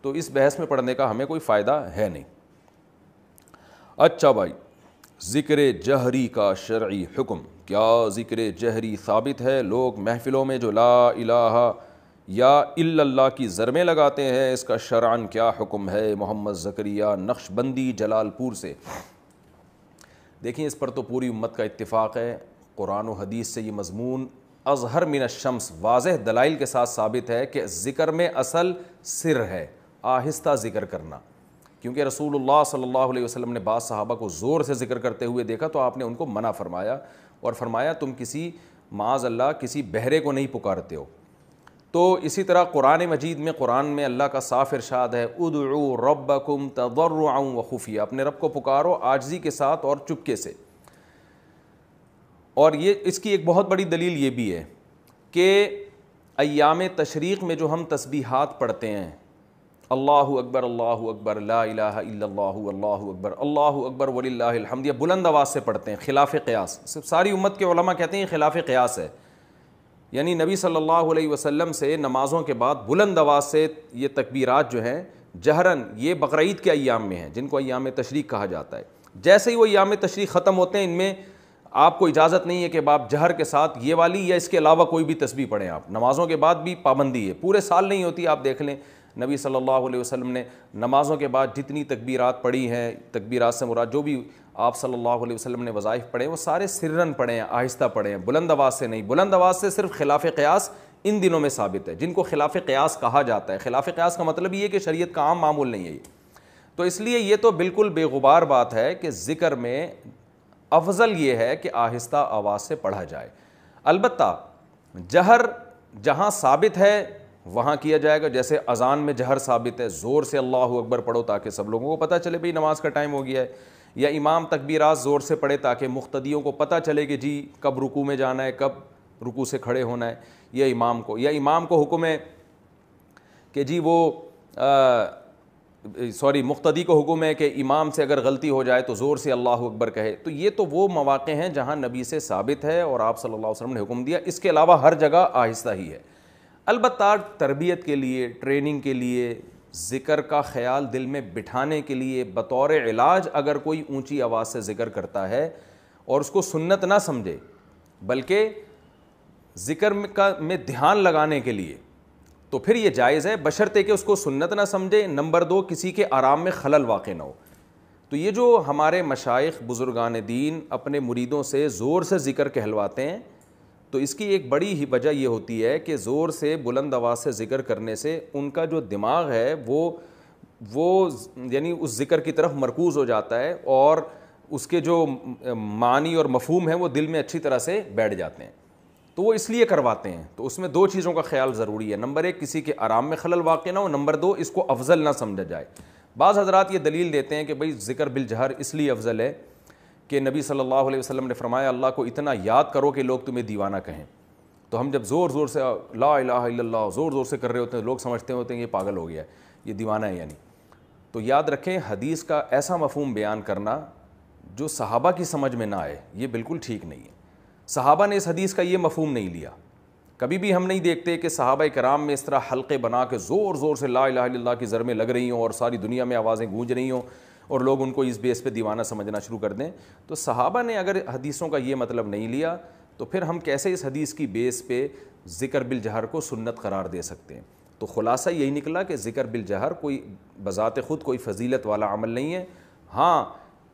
تو اس بحث میں پڑھنے کا ہمیں کوئی فائدہ ہے نہیں۔ اچھا بھائی، ذکر جہری کا شرعی حکم، کیا ذکر جہری ثابت ہے؟ لوگ محفلوں میں جو لا الہ یا الا اللہ کی ضربیں لگاتے ہیں، اس کا شرعاً کیا حکم ہے؟ محمد زکریا نقشبندی جلال پور سے۔ دیکھیں اس پر تو پوری امت کا اتفاق ہے، قرآن و حدیث سے یہ مضمون اظہر من الشمس واضح دلائل کے ساتھ ثابت ہے کہ ذکر میں اصل سر ہے، آہستہ ذکر کرنا، کیونکہ رسول اللہ صلی اللہ علیہ وسلم نے بعض صحابہ کو زور سے ذکر کرتے ہوئے دیکھا تو آپ نے ان کو منع فرمایا اور فرمایا تم کسی معاذ اللہ کسی بہرے کو نہیں پکارتے ہو۔ تو اسی طرح قرآن مجید میں، قرآن میں اللہ کا صاف ارشاد ہے ادعوا ربکم تضرعا وخفیا، اپنے رب کو پکارو عاجزی کے ساتھ اور چپکے سے۔ اور یہ اس کی ایک بہت بڑی دلیل یہ بھی ہے کہ ایام تشریق میں جو ہم تسبیحات پڑھتے ہیں، اللہ اکبر لا الہ الا اللہ اللہ اکبر وللہ الحمد، یہ بلند آواز سے پڑھتے ہیں خلاف قیاس۔ ساری امت کے علماء کہتے ہیں یہ خلاف قیاس ہے، یعنی نبی صلی اللہ علیہ وسلم سے نمازوں کے بعد بلند آواز سے یہ تکبیرات جو ہیں جہراً، یہ بقرعید کے ایام میں ہیں جن کو ایام تشریق کہا جاتا ہے، جیسے ہی وہ ایام تشریق ختم ہوتے ہیں ان میں آپ کو اجازت نہیں ہے کہ آپ جہر کے ساتھ یہ والی یا اس کے علاوہ کوئی بھی تسبیح پڑھیں۔ آپ نمازوں کے بعد بھی پابندی ہے، پورے سال نہیں ہوتی، آپ دیکھ لیں نبی صلی اللہ علیہ وسلم نے نمازوں کے بعد جتنی تکبیرات پڑھی ہیں، تکبیرات سے مراد جو بھی آپ صلی اللہ علیہ وسلم نے وظائف پڑھے وہ سارے سرن پڑھے ہیں، آہستہ پڑھے ہیں، بلند آواز سے نہیں۔ بلند آواز سے صرف خلاف قیاس ان دنوں میں ثابت ہے، جن کو خلاف قیاس کہا جاتا ہے۔ خلاف قیاس کا مطلب یہ ہے کہ شریعت کا عام معمول نہیں ہے یہ، تو اس لیے یہ تو بالکل بے غبار بات ہے کہ ذکر میں افضل یہ ہے کہ آہستہ آواز سے پڑھا جائے۔ البتہ جہر جہاں ثابت ہے وہاں کیا جائے گا، جیسے اذان میں جہر ثابت ہے، زور سے اللہ اکبر پڑھو تاکہ سب لوگوں کو پتہ چلے بھئی نماز کا ٹائم ہو گیا ہے، یا امام تکبیرات زور سے پڑھے تاکہ مقتدیوں کو پتہ چلے کہ جی کب رکوع میں جانا ہے، کب رکوع سے کھڑے ہونا ہے، یا امام کو حکم ہے کہ جی وہ مقتدی کو حکم ہے کہ امام سے اگر غلطی ہو جائے تو زور سے اللہ اکبر کہے۔ تو یہ تو وہ مواقع ہیں جہاں نبی سے ثابت ہے اور آپ صلی اللہ علیہ وسلم نے حکم دیا، اس کے علاوہ ہر جگہ آہستہ ہی ہے۔ البتہ تربیت کے لیے، ٹریننگ کے لیے، ذکر کا خیال دل میں بٹھانے کے لیے بطور علاج اگر کوئی اونچی آواز سے ذکر کرتا ہے اور اس کو سنت نہ سمجھے بلکہ ذکر میں دھیان لگانے کے لیے، تو پھر یہ جائز ہے بشرطے کہ اس کو سنت نہ سمجھے، نمبر 2 کسی کے آرام میں خلل واقع نہ ہو۔ تو یہ جو ہمارے مشائخ بزرگان دین اپنے مریدوں سے زور سے ذکر کہلواتے ہیں، تو اس کی ایک بڑی ہی وجہ یہ ہوتی ہے کہ زور سے بلند آواز سے ذکر کرنے سے ان کا جو دماغ ہے وہ یعنی اس ذکر کی طرف مرکوز ہو جاتا ہے اور اس کے جو معنی اور مفہوم ہیں وہ دل میں اچھی طرح سے بیٹھ جاتے ہیں، تو وہ اس لیے کرواتے ہیں۔ تو اس میں 2 چیزوں کا خیال ضروری ہے، نمبر 1 کسی کے آرام میں خلل واقع نہ ہو، نمبر 2 اس کو افضل نہ سمجھا جائے۔ بعض حضرات یہ دلیل دیتے ہیں کہ بھئی ذکر بالجہر اس لیے افضل ہے کہ نبی صلی اللہ علیہ وسلم نے فرمایا اللہ کو اتنا یاد کرو کہ لوگ تمہیں دیوانہ کہیں۔ تو ہم جب زور زور سے لا الہ الا اللہ زور زور سے کر رہے ہوتے ہیں، لوگ سمجھتے ہوتے ہیں یہ پاگل ہو گیا ہے، یہ دیوانہ ہے یعنی۔ تو یاد رکھیں حدیث کا ایسا مفہوم بیان کرنا جو صحابہ کی سمجھ میں نہ آئے یہ بالکل ٹھیک نہیں ہے۔ صحابہ نے اس حدیث کا یہ مفہوم نہیں لیا، کبھی بھی ہم نہیں دیکھتے کہ صحابہ کرام میں اس طرح حلقے بنا کے زور زور سے لا الہ الا اللہ کی ضربیں لگ رہی ہوں اور ساری دنیا میں آوازیں گونج رہی ہوں اور لوگ ان کو اس بیس پہ دیوانہ سمجھنا شروع کر دیں۔ تو صحابہ نے اگر حدیثوں کا یہ مطلب نہیں لیا تو پھر ہم کیسے اس حدیث کی بیس پہ ذکر بالجہر کو سنت قرار دے سکتے ہیں؟ تو خلاصہ یہی نکلا کہ ذکر بالجہر کوئی بذات خود کوئی فضیلت والا عمل نہیں ہے۔ ہاں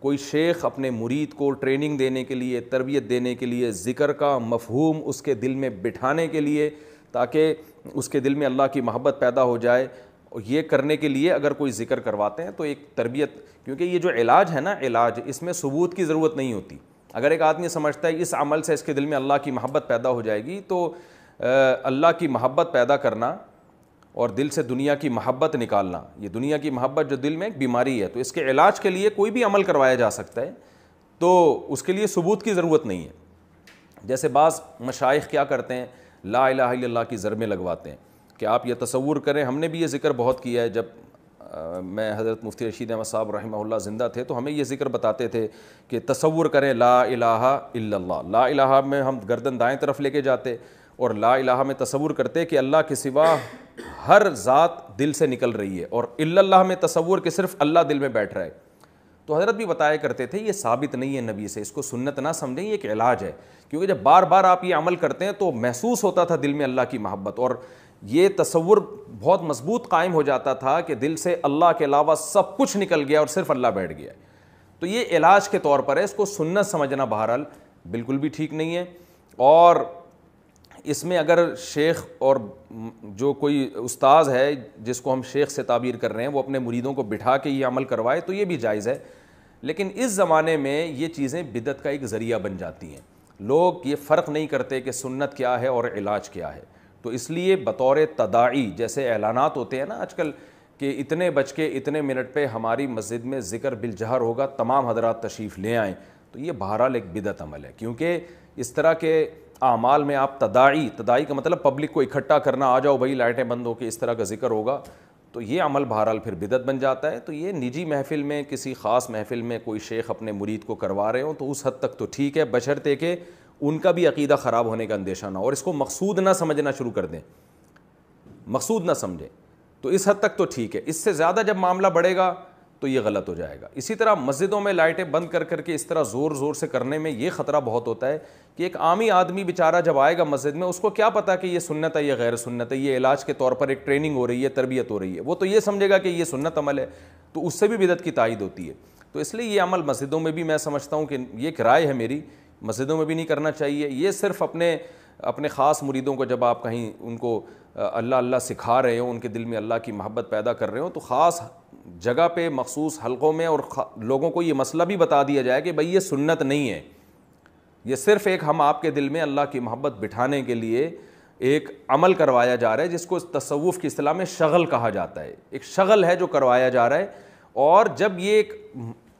کوئی شیخ اپنے مرید کو ٹریننگ دینے کے لیے، تربیت دینے کے لیے، ذکر کا مفہوم اس کے دل میں بٹھانے کے لیے تاکہ اس کے دل میں اللہ کی محبت پیدا ہو جائے، یہ کرنے کے لیے اگر کوئی ذکر کرواتے ہیں تو ایک تربیت، کیونکہ یہ جو علاج ہے نا علاج، اس میں ثبوت کی ضرورت نہیں ہوتی۔ اگر ایک آدمی سمجھتا ہے اس عمل سے اس کے دل میں اللہ کی محبت پیدا ہو جائے گی، تو اللہ کی محبت پیدا کرنا اور دل سے دنیا کی محبت نکالنا، یہ دنیا کی محبت جو دل میں ایک بیماری ہے، تو اس کے علاج کے لیے کوئی بھی عمل کروایا جا سکتا ہے، تو اس کے لیے ثبوت کی ضرورت نہیں ہے۔ جیسے بعض مشائخ کیا کرتے ہیں، لا الہ الا اللہ کی ضربیں لگواتے ہیں، کہ آپ یہ تصور کریں، ہم نے بھی یہ ذکر بہت کیا ہے، جب میں حضرت مفتی رشید احمد صاحب رحمہ اللہ زندہ تھے تو ہمیں یہ ذکر بتاتے تھے کہ تصور کریں لا الہ الا اللہ، لا الہ میں ہم گردن دائیں طرف لے کے جاتے اور لا الہ میں تصور کرتے کہ اللہ کے سوا ہر ذات دل سے نکل رہی ہے، اور الا اللہ میں تصور کہ صرف اللہ دل میں بیٹھ رہا ہے۔ تو حضرت بھی بتایا کرتے تھے یہ ثابت نہیں ہے نبی سے، اس کو سنت نہ سمجھیں، یہ ایک علاج ہے، کیونکہ جب بار بار آپ یہ عمل کرتے ہیں تو محسوس ہوتا تھا دل میں اللہ کی محبت، اور یہ تصور بہت مضبوط قائم ہو جاتا تھا کہ دل سے اللہ کے علاوہ سب کچھ نکل گیا اور صرف اللہ بیٹھ گیا ہے۔ تو یہ علاج کے طور پر ہے، اس کو سنت سمجھنا بہرحال بالکل بھی ٹھیک نہیں ہے۔ اور اس میں اگر شیخ اور جو کوئی استاذ ہے جس کو ہم شیخ سے تعبیر کر رہے ہیں وہ اپنے مریدوں کو بٹھا کے یہ عمل کروائے تو یہ بھی جائز ہے، لیکن اس زمانے میں یہ چیزیں بدعت کا ایک ذریعہ بن جاتی ہیں، لوگ یہ فرق نہیں کرتے کہ سنت کیا ہے اور علاج کیا ہے، تو اس لیے بطور تداعی جیسے اعلانات ہوتے ہیں نا آج کل کہ اتنے بج کے اتنے منٹ پہ ہماری مسجد میں ذکر بالجہر ہوگا، تمام حضرات تشریف لے آئیں، تو یہ بہرحال ایک بدعت عمل ہے، کیونکہ اس طرح کے اعمال میں آپ تداعی کا مطلب پبلک کو اکٹھا کرنا، آ جاؤ بھائی لائٹیں بند ہو کے اس طرح کا ذکر ہوگا، تو یہ عمل بہرحال پھر بدعت بن جاتا ہے۔ تو یہ نجی محفل میں کسی خاص محفل میں کوئی شیخ اپنے مرید کو کروا رہے ہوں تو اس حد تک تو ٹھیک ہے، بشرطے کہ ان کا بھی عقیدہ خراب ہونے کا اندیشہ نہ ہو اور اس کو مقصود نہ سمجھنا شروع کر دیں، مقصود نہ سمجھیں تو اس حد تک تو ٹھیک ہے، اس سے زیادہ جب معاملہ بڑھے گا تو یہ غلط ہو جائے گا۔ اسی طرح مسجدوں میں لائٹیں بند کر کر کے اس طرح زور زور سے کرنے میں یہ خطرہ بہت ہوتا ہے کہ ایک عامی آدمی بیچارہ جب آئے گا مسجد میں، اس کو کیا پتا کہ یہ سنت ہے یا غیر سنت ہے، یہ علاج کے طور پر ایک ٹریننگ ہو رہی ہے، تربیت ہو رہی ہے، وہ تو یہ سمجھے گا کہ یہ سنت عمل ہے، تو اس سے بھی بدعت کی تائید ہوتی ہے۔ تو اس لیے یہ عمل مسجدوں میں بھی میں سمجھتا ہوں کہ یہ ایک رائے ہے میری، مسجدوں میں بھی نہیں کرنا چاہیے، یہ صرف اپنے خاص مریدوں کو جب آپ کہیں ان کو اللہ اللہ سکھا رہے ہوں، ان کے دل میں اللہ کی محبت پیدا کر رہے ہوں تو خاص جگہ پہ مخصوص حلقوں میں اور لوگوں کو یہ مسئلہ بھی بتا دیا جائے کہ بھئی یہ سنت نہیں ہے، یہ صرف ایک ہم آپ کے دل میں اللہ کی محبت بٹھانے کے لیے ایک عمل کروایا جا رہا ہے جس کو تصوف کی اصطلاح میں شغل کہا جاتا ہے، ایک شغل ہے جو کروایا جا رہا ہے، اور جب یہ ایک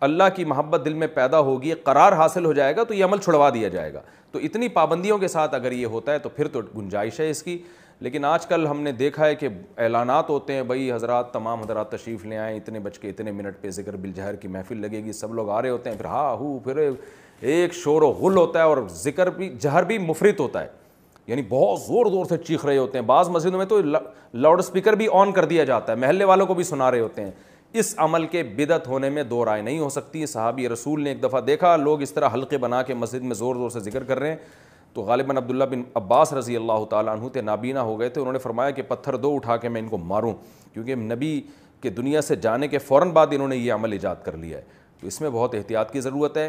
اللہ کی محبت دل میں پیدا ہوگی، قرار حاصل ہو جائے گا تو یہ عمل چھڑوا دیا جائے گا۔ تو اتنی پابندیوں کے ساتھ اگر یہ ہوتا ہے تو پھر تو گنجائش ہے اس کی، لیکن آج کل ہم نے دیکھا ہے کہ اعلانات ہوتے ہیں بھئی حضرات تمام حضرات تشریف لے آئیں، اتنے بج کے اتنے منٹ پہ ذکر بالجہر کی محفل لگے گی، سب لوگ آ رہے ہوتے ہیں، پھر ہا ہو پھر ایک شور و غل ہوتا ہے اور ذکر بھی جہر بھی مفرط ہوتا ہے، یعنی بہت زور زور سے چیخ رہے ہوتے ہیں، بعض مسجدوں میں تو لاؤڈ اسپیکر بھی آن کر دیا جاتا ہے، محلے والوں کو بھی سنا رہے ہوتے ہیں۔ اس عمل کے بدعت ہونے میں دو رائے نہیں ہو سکتی۔ صحابی رسول نے ایک دفعہ دیکھا لوگ اس طرح حلقے بنا کے مسجد میں زور زور سے ذکر کر رہے ہیں، تو غالباً عبداللہ بن عباس رضی اللہ تعالیٰ عنہ تھے، نابینا ہو گئے تھے، انہوں نے فرمایا کہ پتھر دو اٹھا کے میں ان کو ماروں، کیونکہ نبی کے دنیا سے جانے کے فوراً بعد انہوں نے یہ عمل ایجاد کر لیا ہے۔ تو اس میں بہت احتیاط کی ضرورت ہے،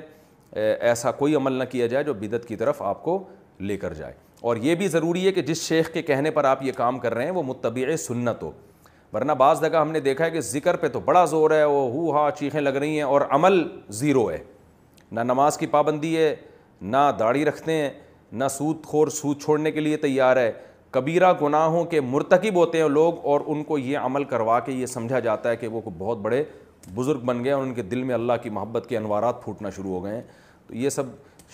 ایسا کوئی عمل نہ کیا جائے جو بدعت کی طرف آپ کو لے کر جائے، اور یہ بھی ضروری ہے کہ جس شیخ کے کہنے پر آپ یہ کام کر رہے ہیں وہ متبع سنت ہو، ورنہ بعض جگہ ہم نے دیکھا ہے کہ ذکر پہ تو بڑا زور ہے، وہ ہو ہا چیخیں لگ رہی ہیں اور عمل زیرو ہے، نہ نماز کی پابندی ہے، نہ داڑھی رکھتے ہیں، نہ سود خور سود چھوڑنے کے لیے تیار ہے، کبیرہ گناہوں کے مرتکب ہوتے ہیں لوگ، اور ان کو یہ عمل کروا کے یہ سمجھا جاتا ہے کہ وہ بہت بڑے بزرگ بن گئے اور ان کے دل میں اللہ کی محبت کے انوارات پھوٹنا شروع ہو گئے ہیں۔ تو یہ سب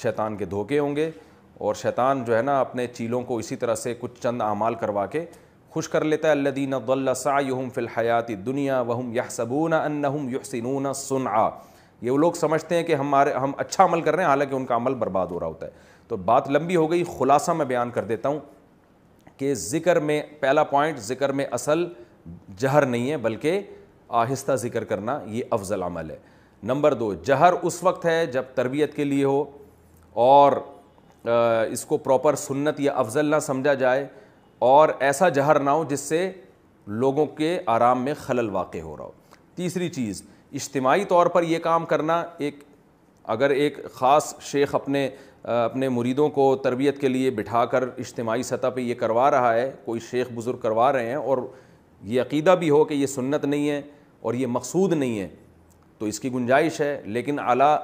شیطان کے دھوکے ہوں گے، اور شیطان جو ہے نا اپنے چیلوں کو اسی طرح سے کچھ چند اعمال کروا کے خوش کر لیتا ہے۔ الذین ضل سعیہم فی الحیاۃ الدنیا وہم یحسبون انہم یحسنون صنعا، یہ وہ لوگ سمجھتے ہیں کہ ہم اچھا عمل کر رہے ہیں، حالانکہ ان کا عمل برباد ہو رہا ہوتا ہے۔ تو بات لمبی ہو گئی، خلاصہ میں بیان کر دیتا ہوں کہ ذکر میں پہلا پوائنٹ، ذکر میں اصل جہر نہیں ہے بلکہ آہستہ ذکر کرنا، یہ افضل عمل ہے۔ نمبر دو، جہر اس وقت ہے جب تربیت کے لیے ہو اور اس کو پراپر سنت یا افضل نہ سمجھا جائے، اور ایسا جہر نہ ہو جس سے لوگوں کے آرام میں خلل واقع ہو رہا ہو۔ تیسری چیز، اجتماعی طور پر یہ کام کرنا، اگر ایک خاص شیخ اپنے مریدوں کو تربیت کے لیے بٹھا کر اجتماعی سطح پہ یہ کروا رہا ہے، کوئی شیخ بزرگ کروا رہے ہیں، اور یہ عقیدہ بھی ہو کہ یہ سنت نہیں ہے اور یہ مقصود نہیں ہے، تو اس کی گنجائش ہے، لیکن اعلیٰ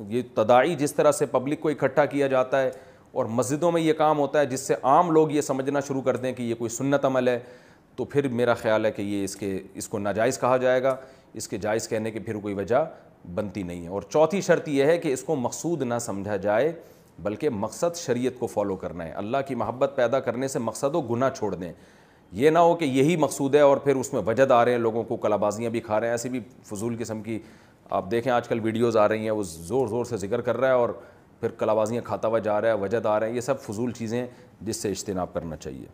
یہ تداعی جس طرح سے پبلک کو اکٹھا کیا جاتا ہے اور مسجدوں میں یہ کام ہوتا ہے جس سے عام لوگ یہ سمجھنا شروع کر دیں کہ یہ کوئی سنت عمل ہے، تو پھر میرا خیال ہے کہ یہ اس کو ناجائز کہا جائے گا، اس کے جائز کہنے کی پھر کوئی وجہ بنتی نہیں ہے۔ اور چوتھی شرط یہ ہے کہ اس کو مقصود نہ سمجھا جائے بلکہ مقصد شریعت کو فالو کرنا ہے، اللہ کی محبت پیدا کرنے سے مقصد و گناہ چھوڑ دیں، یہ نہ ہو کہ یہی مقصود ہے اور پھر اس میں وجد آ رہے ہیں، لوگوں کو کلا بازیاں بھی کھا رہے ہیں، ایسی بھی فضول قسم کی آپ دیکھیں آج کل ویڈیوز آ رہی ہیں، وہ زور زور سے ذکر کر رہا ہے اور پھر کلا بازیاں کھاتا ہوا جا رہا ہے، وجد آ رہے ہیں، یہ سب فضول چیزیں جس سے اجتناب کرنا چاہیے۔